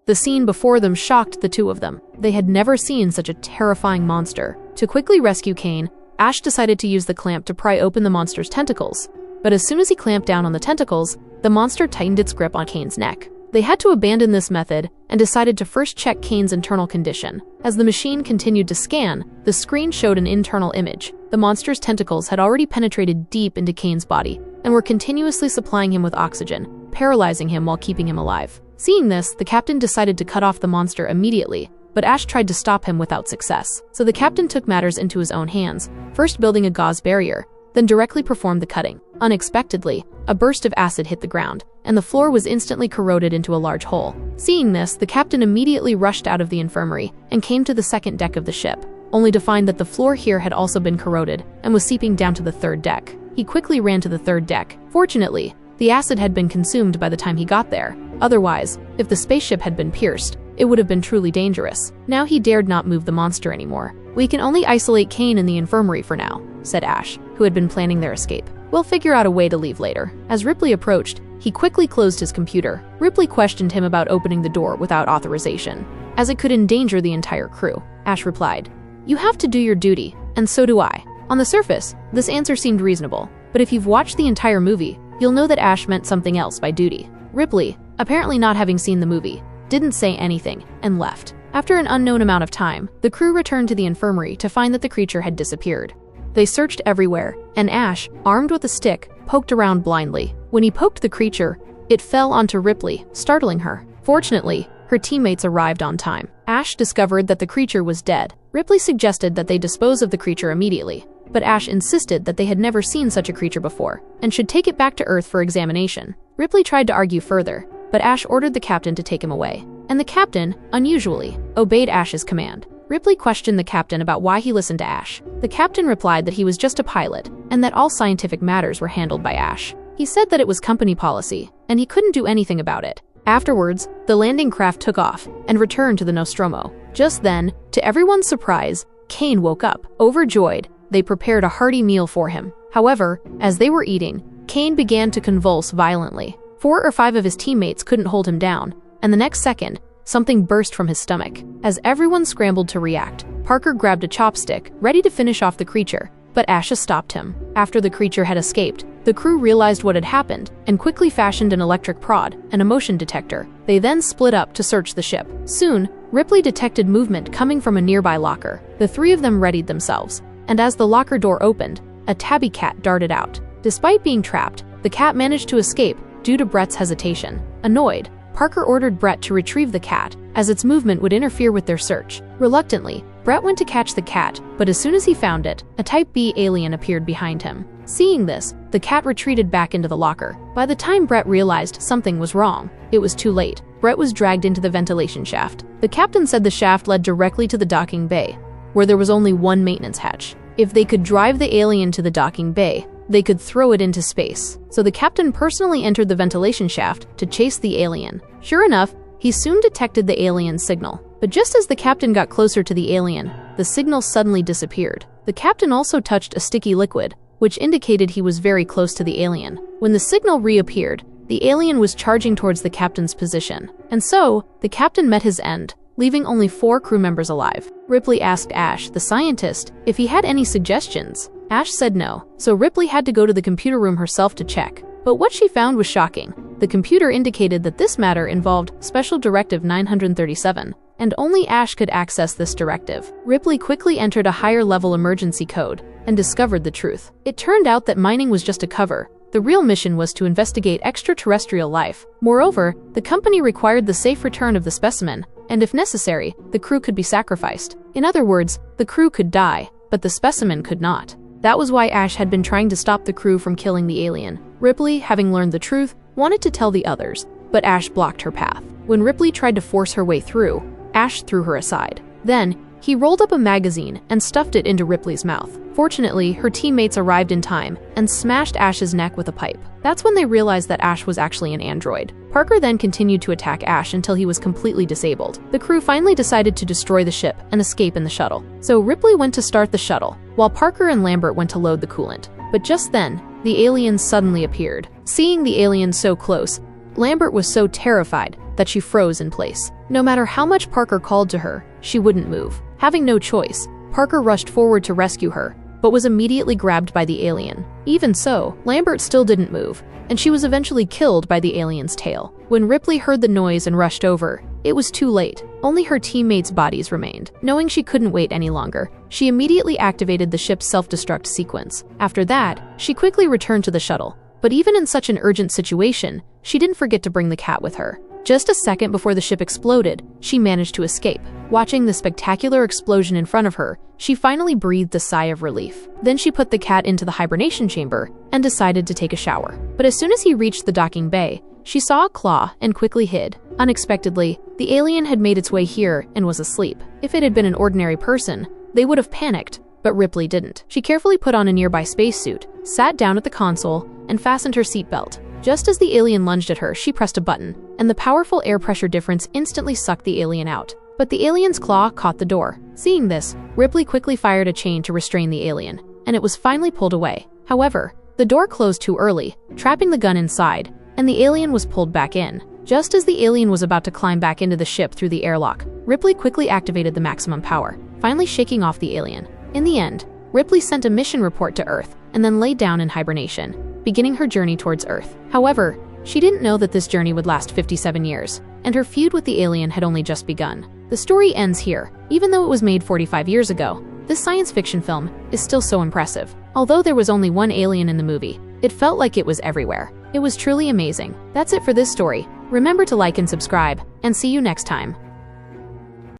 The scene before them shocked the two of them. They had never seen such a terrifying monster. To quickly rescue Kane, Ash decided to use the clamp to pry open the monster's tentacles. But as soon as he clamped down on the tentacles, the monster tightened its grip on Kane's neck. They had to abandon this method and decided to first check Kane's internal condition. As the machine continued to scan, the screen showed an internal image. The monster's tentacles had already penetrated deep into Kane's body and were continuously supplying him with oxygen, paralyzing him while keeping him alive. Seeing this, the captain decided to cut off the monster immediately, but Ash tried to stop him without success. So the captain took matters into his own hands, first building a gauze barrier, then directly performed the cutting. Unexpectedly, a burst of acid hit the ground, and the floor was instantly corroded into a large hole. Seeing this, the captain immediately rushed out of the infirmary and came to the second deck of the ship, only to find that the floor here had also been corroded and was seeping down to the third deck. He quickly ran to the third deck. Fortunately, the acid had been consumed by the time he got there. Otherwise, if the spaceship had been pierced, it would have been truly dangerous. Now he dared not move the monster anymore. "We can only isolate Kane in the infirmary for now," said Ash, who had been planning their escape. "We'll figure out a way to leave later." As Ripley approached, he quickly closed his computer. Ripley questioned him about opening the door without authorization, as it could endanger the entire crew. Ash replied, "You have to do your duty, and so do I." On the surface, this answer seemed reasonable, but if you've watched the entire movie, you'll know that Ash meant something else by duty. Ripley, apparently not having seen the movie, didn't say anything and left. After an unknown amount of time, the crew returned to the infirmary to find that the creature had disappeared. They searched everywhere, and Ash, armed with a stick, poked around blindly. When he poked the creature, it fell onto Ripley, startling her. Fortunately, her teammates arrived on time. Ash discovered that the creature was dead. Ripley suggested that they dispose of the creature immediately, but Ash insisted that they had never seen such a creature before and should take it back to Earth for examination. Ripley tried to argue further, but Ash ordered the captain to take him away. And the captain, unusually, obeyed Ash's command. Ripley questioned the captain about why he listened to Ash. The captain replied that he was just a pilot, and that all scientific matters were handled by Ash. He said that it was company policy, and he couldn't do anything about it. Afterwards, the landing craft took off and returned to the Nostromo. Just then, to everyone's surprise, Kane woke up. Overjoyed, they prepared a hearty meal for him. However, as they were eating, Kane began to convulse violently. 4 or 5 of his teammates couldn't hold him down, and the next second, something burst from his stomach. As everyone scrambled to react, Parker grabbed a chopstick, ready to finish off the creature, but Asha stopped him. After the creature had escaped, the crew realized what had happened and quickly fashioned an electric prod and a motion detector. They then split up to search the ship. Soon, Ripley detected movement coming from a nearby locker. The 3 of them readied themselves, and as the locker door opened, a tabby cat darted out. Despite being trapped, the cat managed to escape due to Brett's hesitation. Annoyed, Parker ordered Brett to retrieve the cat, as its movement would interfere with their search. Reluctantly, Brett went to catch the cat, but as soon as he found it, a Type B alien appeared behind him. Seeing this, the cat retreated back into the locker. By the time Brett realized something was wrong, it was too late. Brett was dragged into the ventilation shaft. The captain said the shaft led directly to the docking bay, where there was only one maintenance hatch. If they could drive the alien to the docking bay, they could throw it into space. So the captain personally entered the ventilation shaft to chase the alien. Sure enough, he soon detected the alien's signal. But just as the captain got closer to the alien, the signal suddenly disappeared. The captain also touched a sticky liquid, which indicated he was very close to the alien. When the signal reappeared, the alien was charging towards the captain's position. And so, the captain met his end, leaving only 4 crew members alive. Ripley asked Ash, the scientist, if he had any suggestions. Ash said no, so Ripley had to go to the computer room herself to check. But what she found was shocking. The computer indicated that this matter involved Special Directive 937, and only Ash could access this directive. Ripley quickly entered a higher-level emergency code and discovered the truth. It turned out that mining was just a cover. The real mission was to investigate extraterrestrial life. Moreover, the company required the safe return of the specimen, and if necessary, the crew could be sacrificed. In other words, the crew could die, but the specimen could not. That was why Ash had been trying to stop the crew from killing the alien. Ripley, having learned the truth, wanted to tell the others, but Ash blocked her path. When Ripley tried to force her way through, Ash threw her aside. Then, he rolled up a magazine and stuffed it into Ripley's mouth. Fortunately, her teammates arrived in time and smashed Ash's neck with a pipe. That's when they realized that Ash was actually an android. Parker then continued to attack Ash until he was completely disabled. The crew finally decided to destroy the ship and escape in the shuttle. So Ripley went to start the shuttle, while Parker and Lambert went to load the coolant. But just then, the aliens suddenly appeared. Seeing the aliens so close, Lambert was so terrified that she froze in place. No matter how much Parker called to her, she wouldn't move. Having no choice, Parker rushed forward to rescue her, but was immediately grabbed by the alien. Even so, Lambert still didn't move, and she was eventually killed by the alien's tail. When Ripley heard the noise and rushed over, it was too late. Only her teammates' bodies remained. Knowing she couldn't wait any longer, she immediately activated the ship's self-destruct sequence. After that, she quickly returned to the shuttle. But even in such an urgent situation, she didn't forget to bring the cat with her. Just a second before the ship exploded, she managed to escape. Watching the spectacular explosion in front of her, she finally breathed a sigh of relief. Then she put the cat into the hibernation chamber and decided to take a shower. But as soon as he reached the docking bay, she saw a claw and quickly hid. Unexpectedly, the alien had made its way here and was asleep. If it had been an ordinary person, they would have panicked, but Ripley didn't. She carefully put on a nearby spacesuit, sat down at the console, and fastened her seatbelt. Just as the alien lunged at her, she pressed a button, and the powerful air pressure difference instantly sucked the alien out. But the alien's claw caught the door. Seeing this, Ripley quickly fired a chain to restrain the alien, and it was finally pulled away. However, the door closed too early, trapping the gun inside, and the alien was pulled back in. Just as the alien was about to climb back into the ship through the airlock, Ripley quickly activated the maximum power, finally shaking off the alien. In the end, Ripley sent a mission report to Earth and then laid down in hibernation, beginning her journey towards Earth. However, she didn't know that this journey would last 57 years, and her feud with the alien had only just begun. The story ends here. Even though it was made 45 years ago, this science fiction film is still so impressive. Although there was only one alien in the movie, it felt like it was everywhere. It was truly amazing. That's it for this story. Remember to like and subscribe, and see you next time.